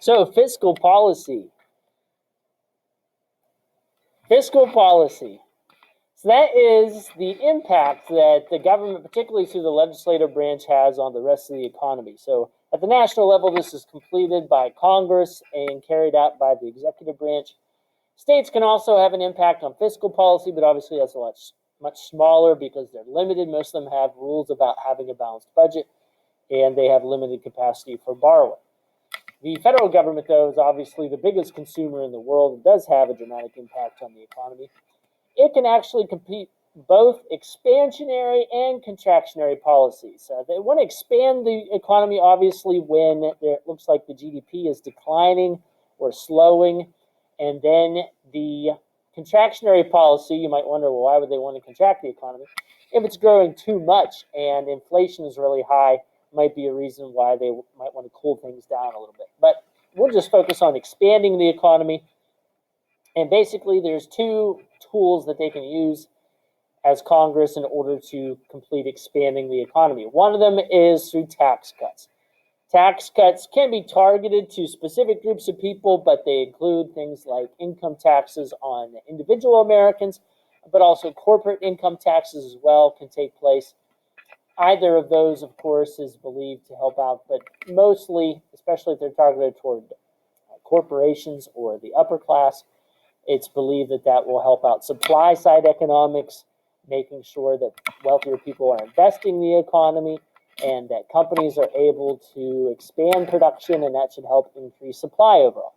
So fiscal policy. Fiscal policy. So that is the impact that the government, particularly through the legislative branch, has on the rest of the economy. So at the national level, this is completed by Congress and carried out by the executive branch. States can also have an impact on fiscal policy, but obviously that's much smaller because they're limited. Most of them have rules about having a balanced budget, and they have limited capacity for borrowing. The federal government, though, is obviously the biggest consumer in the world and does have a dramatic impact on the economy. It can actually compete both expansionary and contractionary policies. They want to expand the economy, obviously, when it looks like the GDP is declining or slowing. And then the contractionary policy, you might wonder, well, why would they want to contract the economy? If it's growing too much and inflation is really high, might be a reason why they might want to cool things down a little bit. But we'll just focus on expanding the economy. And basically, there's two tools that they can use as Congress in order to complete expanding the economy. One of them is through tax cuts. Tax cuts can be targeted to specific groups of people, but they include things like income taxes on individual Americans, but also corporate income taxes as well can take place. Either of those, of course, is believed to help out, but mostly, especially if they're targeted toward corporations or the upper class, it's believed that that will help out supply side economics, making sure that wealthier people are investing in the economy and that companies are able to expand production, and that should help increase supply overall.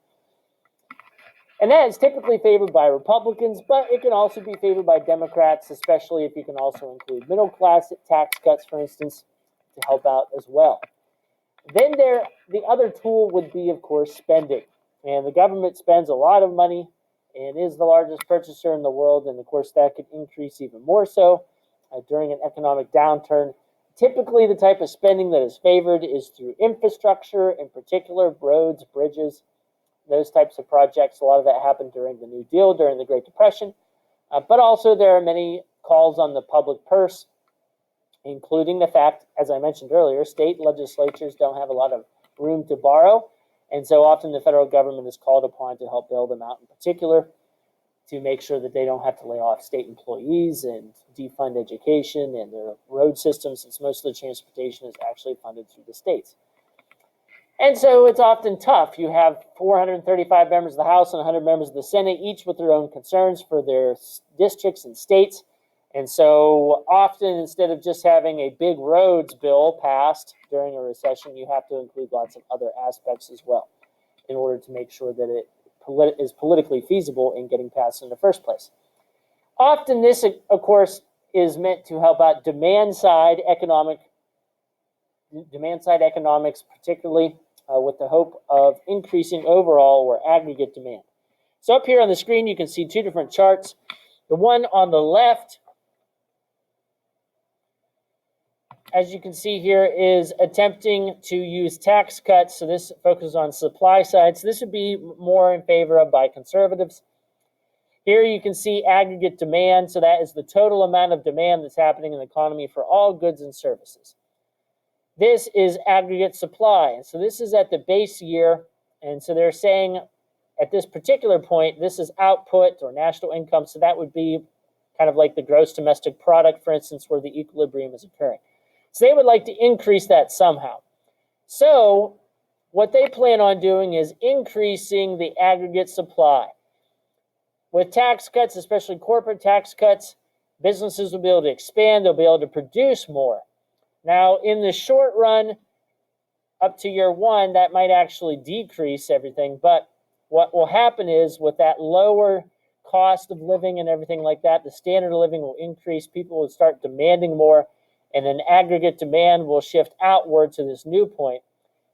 And that is typically favored by Republicans, but it can also be favored by Democrats, especially if you can also include middle class tax cuts, for instance, to help out as well. Then the other tool would be, of course, spending. And the government spends a lot of money and is the largest purchaser in the world, and of course that could increase even more so during an economic downturn. Typically, the type of spending that is favored is through infrastructure, in particular roads, bridges, those types of projects. A lot of that happened during the New Deal, during the Great Depression. But also there are many calls on the public purse, including the fact, as I mentioned earlier, state legislatures don't have a lot of room to borrow. And so often the federal government is called upon to help bail them out, in particular to make sure that they don't have to lay off state employees and defund education and their road system, since most of the transportation is actually funded through the states. And so it's often tough. You have 435 members of the House and 100 members of the Senate, each with their own concerns for their districts and states. And so often, instead of just having a big roads bill passed during a recession, you have to include lots of other aspects as well in order to make sure that it is politically feasible in getting passed in the first place. Often this, of course, is meant to help out demand-side economics, particularly with the hope of increasing overall or aggregate demand. So up here on the screen, you can see two different charts. The one on the left, as you can see here, is attempting to use tax cuts. So this focuses on supply side. So this would be more in favor of by conservatives. Here you can see aggregate demand. So that is the total amount of demand that's happening in the economy for all goods and services. This is aggregate supply. And so this is at the base year. And so they're saying at this particular point, this is output or national income. So that would be kind of like the gross domestic product, for instance, where the equilibrium is occurring. So they would like to increase that somehow. So what they plan on doing is increasing the aggregate supply. With tax cuts, especially corporate tax cuts, businesses will be able to expand. They'll be able to produce more. Now, in the short run, up to year one, that might actually decrease everything. But what will happen is with that lower cost of living and everything like that, the standard of living will increase. People will start demanding more. And then aggregate demand will shift outward to this new point.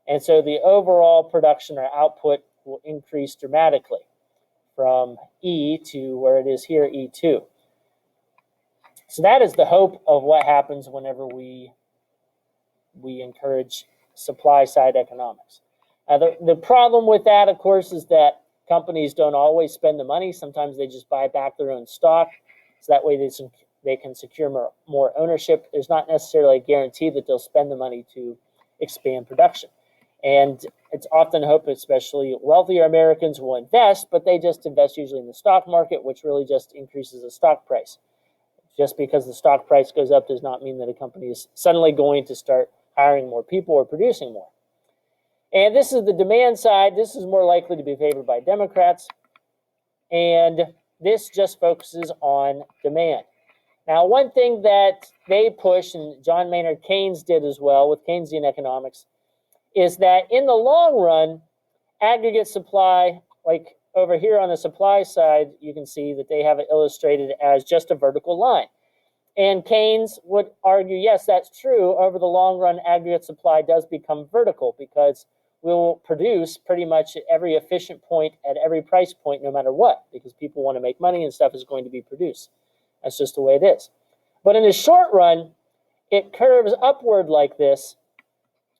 And so the overall production or output will increase dramatically from E to where it is here, E2. So that is the hope of what happens whenever we encourage supply-side economics. The problem with that, of course, is that companies don't always spend the money. Sometimes they just buy back their own stock. So that way they can secure more ownership. There's not necessarily a guarantee that they'll spend the money to expand production. And it's often hoped, especially wealthier Americans will invest, but they just invest usually in the stock market, which really just increases the stock price. Just because the stock price goes up does not mean that a company is suddenly going to start hiring more people or producing more. And this is the demand side. This is more likely to be favored by Democrats. And this just focuses on demand. Now, one thing that they push, and John Maynard Keynes did as well with Keynesian economics, is that in the long run, aggregate supply, like over here on the supply side, you can see that they have it illustrated as just a vertical line. And Keynes would argue, yes, that's true. Over the long run, aggregate supply does become vertical because we'll produce pretty much at every efficient point at every price point, no matter what, because people want to make money and stuff is going to be produced. That's just the way it is. But in the short run, it curves upward like this.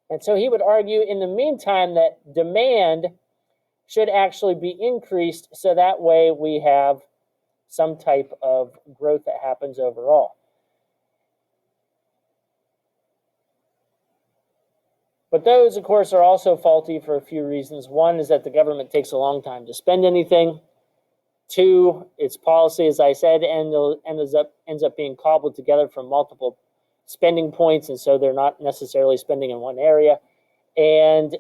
And so he would argue in the meantime that demand should actually be increased so that way we have some type of growth that happens overall. But those, of course, are also faulty for a few reasons. One is that the government takes a long time to spend anything. Two, its policy, as I said, ends up being cobbled together from multiple spending points, and so they're not necessarily spending in one area. And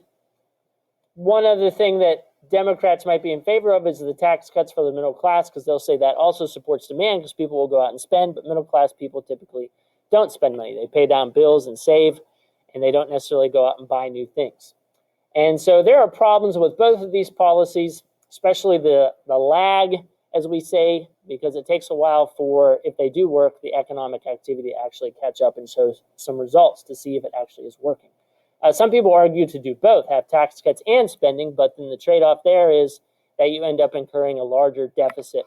one other thing that Democrats might be in favor of is the tax cuts for the middle class, because they'll say that also supports demand because people will go out and spend, but middle class people typically don't spend money. They pay down bills and save, and they don't necessarily go out and buy new things. And so there are problems with both of these policies, especially the lag, as we say, because it takes a while for, if they do work, the economic activity to actually catch up and show some results to see if it actually is working. Some people argue to do both, have tax cuts and spending, but then the trade-off there is that you end up incurring a larger deficit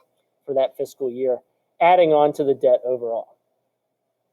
for that fiscal year, adding on to the debt overall.